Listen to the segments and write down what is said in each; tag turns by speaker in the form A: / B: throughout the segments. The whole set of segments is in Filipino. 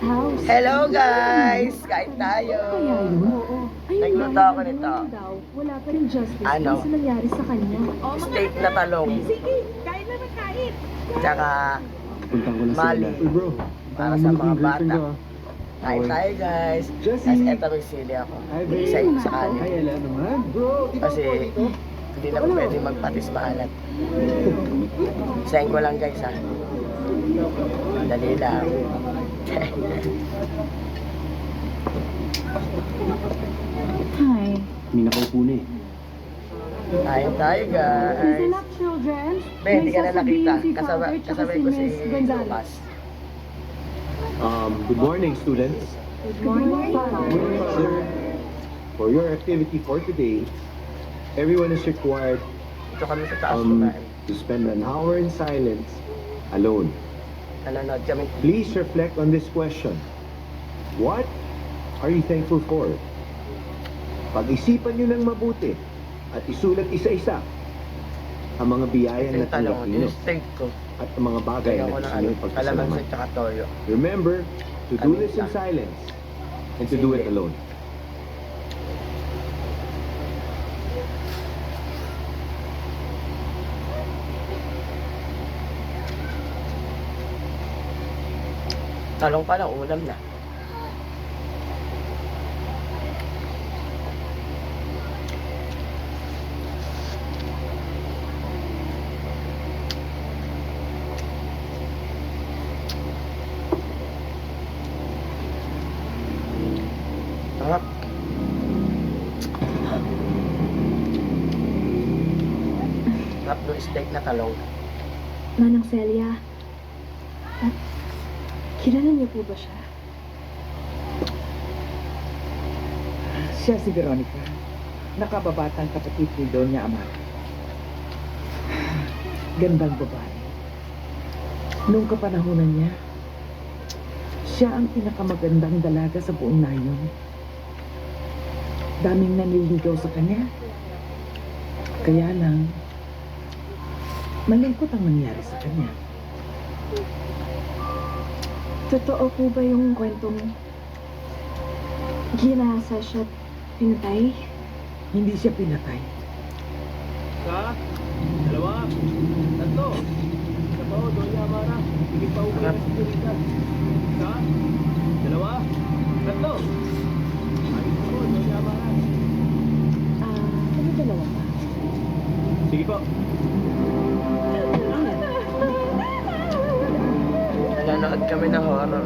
A: house.
B: Hello guys! Kain tayo!
A: Kaya yun? Oo. Ayun
B: Nagluto
A: dahil
B: ako
A: naman
B: nito.
A: ngayon daw, wala pa rin justice
B: Ano?
A: sa nangyari sa kanya.
B: Steak na talong.
A: Sige, kain na kain.
B: Tsaka
C: Punta ko na
B: Mali.
C: Uy bro,
B: Para
C: tama
B: sa
C: mo
B: mga
C: yung girlfriend
B: bata.
C: ko,
B: Kain tayo guys!
C: Jessie!
B: Tapos eto may sili ako.
C: Hi babe.
B: Isa yung sa kanin.
C: Ay, ala naman. Bro, di ba
B: Kasi
C: ako dito?
B: hindi na ako pwede magpatis maalat. Isayin ko lang guys ha. Dali lang.
A: Hi.
C: May nakaupo na eh.
B: Kain tayo guys!
A: Listen up, children.
B: Ben, hindi ka na nakita.
A: Sasabihin si
B: Kasabay
A: Father tsaka
B: ko si
A: Miss Gonzales.
B: Lucas.
C: Good morning students.
A: Good morning, Father.
C: Sir, for your activity for today, everyone is required
B: Ito kami sa taas kumain.
C: to spend an hour in silence alone.
B: Nanonood kami.
C: Please reflect on this question. What are you thankful for? Pag-isipan nyo ng mabuti at isulat isa-isa ang mga biyaya na
B: Yung talong,
C: tanggap ninyo
B: yung steak ko.
C: at ang mga bagay
B: Kaya
C: na
B: ko
C: gusto
B: na
C: nyo
B: kalamansi
C: pagpasalamat.
B: tsaka toyo.
C: Remember to do
B: Amin
C: this in
B: lang.
C: silence and to do it alone.
B: Talong pa lang, ulam na. Sarap. Sarap ng steak na talong.
A: Manang Celia. At kilala niyo po ba siya?
D: Siya si Veronica, nakababatang kapatid ni Doña Amara. Gandang babae. Noong kapanahunan niya, siya ang pinakamagandang dalaga sa buong nayon. Daming nanliligaw sa kanya. Kaya lang, malungkot ang nangyari sa kanya.
A: Totoo po ba yung kwentong ginasa siya at pinatay?
D: Hindi siya pinatay.
C: Isa, dalawa, tatlo. Isa pa o, Doña Amara. Hindi pa uwi na si Dorita. Isa, dalawa, tatlo. Ayos po, Doña Amara.
A: Ano dalawa pa?
C: Sige po.
B: Nanonood kami ng horror.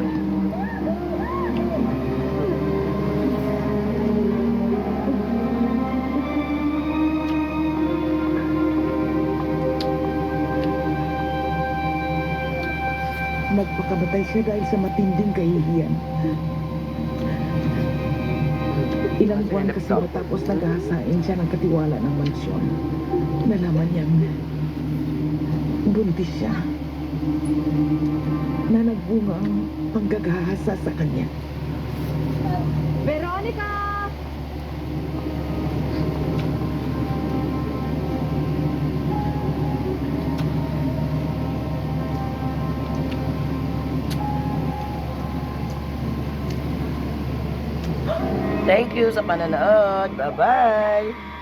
D: Nagpakamatay siya dahil sa matinding kahihiyan. Ilang buwan kasi matapos naghahasain siya ng katiwala ng mansyon. Nalaman niyang buntis siya na nagbunga ang panggagahasa sa kanya.
A: Veronica!
B: Thank you sa pananood. Bye-bye!